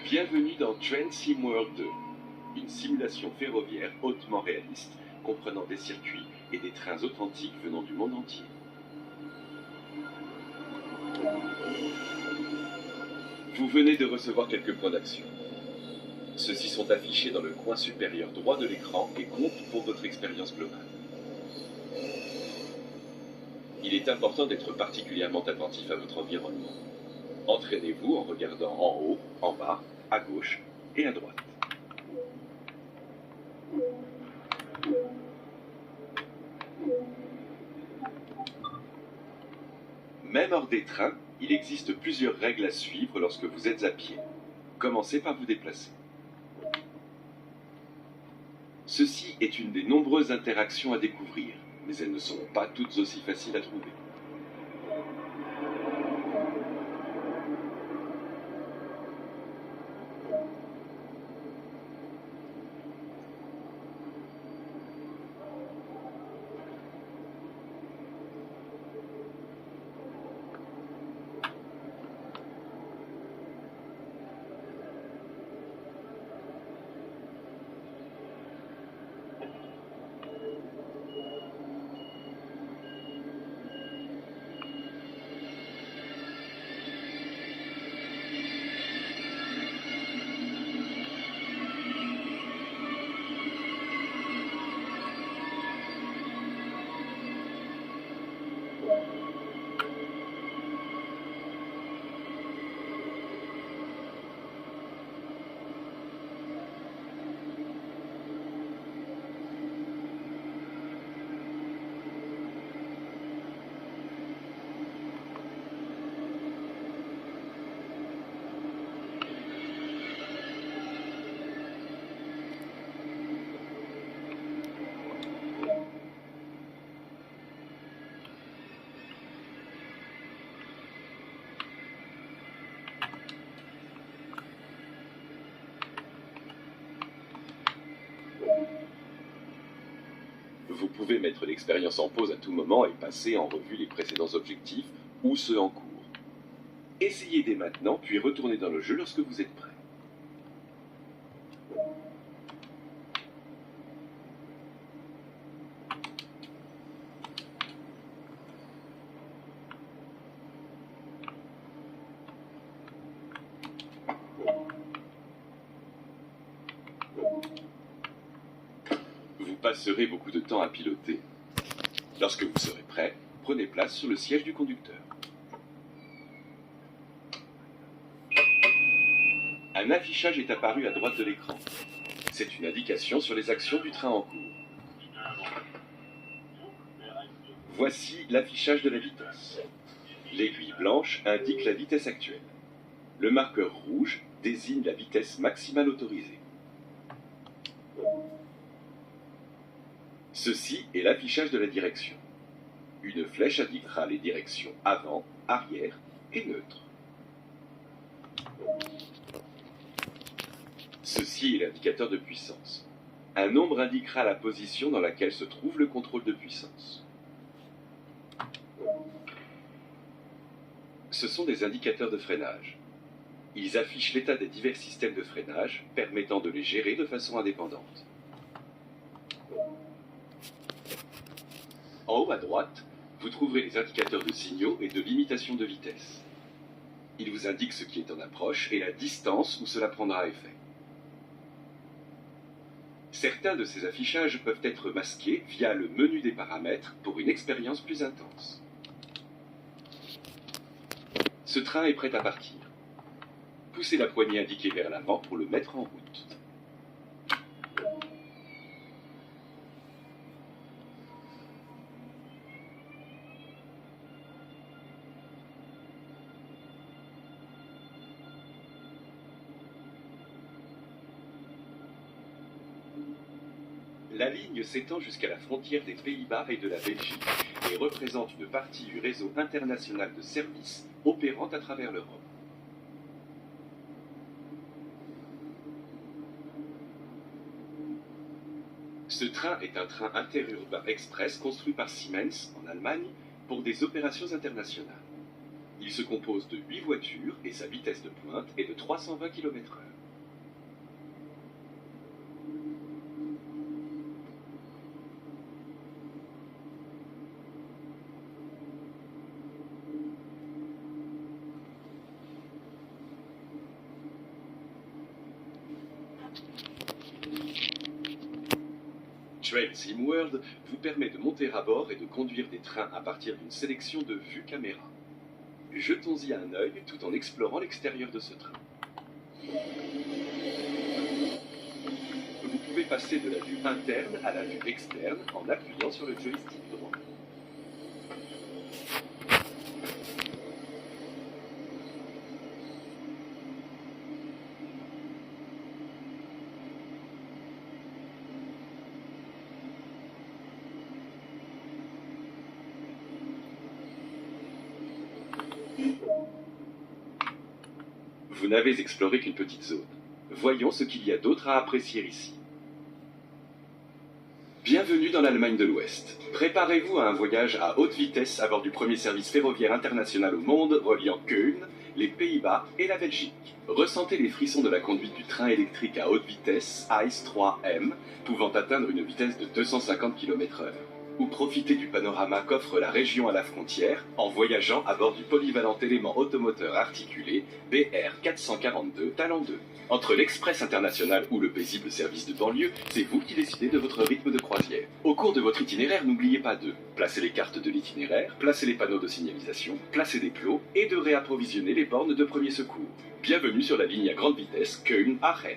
Bienvenue dans Train Sim World 2, une simulation ferroviaire hautement réaliste, comprenant des circuits et des trains authentiques venant du monde entier. Vous venez de recevoir quelques points d'action. Ceux-ci sont affichés dans le coin supérieur droit de l'écran et comptent pour votre expérience globale. Il est important d'être particulièrement attentif à votre environnement. Entraînez-vous en regardant en haut, en bas, à gauche et à droite. Même hors des trains, il existe plusieurs règles à suivre lorsque vous êtes à pied. Commencez par vous déplacer. Ceci est une des nombreuses interactions à découvrir, mais elles ne sont pas toutes aussi faciles à trouver. Vous pouvez mettre l'expérience en pause à tout moment et passer en revue les précédents objectifs ou ceux en cours. Essayez dès maintenant, puis retournez dans le jeu lorsque vous êtes prêt. Vous passerez beaucoup de temps à piloter. Lorsque vous serez prêt, prenez place sur le siège du conducteur. Un affichage est apparu à droite de l'écran. C'est une indication sur les actions du train en cours. Voici l'affichage de la vitesse. L'aiguille blanche indique la vitesse actuelle. Le marqueur rouge désigne la vitesse maximale autorisée. Ceci est l'affichage de la direction. Une flèche indiquera les directions avant, arrière et neutre. Ceci est l'indicateur de puissance. Un nombre indiquera la position dans laquelle se trouve le contrôle de puissance. Ce sont des indicateurs de freinage. Ils affichent l'état des divers systèmes de freinage, permettant de les gérer de façon indépendante. En haut à droite, vous trouverez les indicateurs de signaux et de limitation de vitesse. Ils vous indiquent ce qui est en approche et la distance où cela prendra effet. Certains de ces affichages peuvent être masqués via le menu des paramètres pour une expérience plus intense. Ce train est prêt à partir. Poussez la poignée indiquée vers l'avant pour le mettre en route. La ligne s'étend jusqu'à la frontière des Pays-Bas et de la Belgique et représente une partie du réseau international de services opérant à travers l'Europe. Ce train est un train interurbain express construit par Siemens en Allemagne pour des opérations internationales. Il se compose de 8 voitures et sa vitesse de pointe est de 320 km/h. Train Sim World vous permet de monter à bord et de conduire des trains à partir d'une sélection de vues caméra. Jetons-y un œil tout en explorant l'extérieur de ce train. Vous pouvez passer de la vue interne à la vue externe en appuyant sur le joystick droit. Vous n'avez exploré qu'une petite zone. Voyons ce qu'il y a d'autre à apprécier ici. Bienvenue dans l'Allemagne de l'Ouest. Préparez-vous à un voyage à haute vitesse à bord du premier service ferroviaire international au monde reliant Köln, les Pays-Bas et la Belgique. Ressentez les frissons de la conduite du train électrique à haute vitesse ICE 3M, pouvant atteindre une vitesse de 250 km/h. Ou profitez du panorama qu'offre la région à la frontière en voyageant à bord du polyvalent élément automoteur articulé BR 442 Talent 2. Entre l'Express international ou le paisible service de banlieue, c'est vous qui décidez de votre rythme de croisière. Au cours de votre itinéraire, n'oubliez pas de placer les cartes de l'itinéraire, placer les panneaux de signalisation, placer des plots et de réapprovisionner les bornes de premier secours. Bienvenue sur la ligne à grande vitesse Köln-Aachen.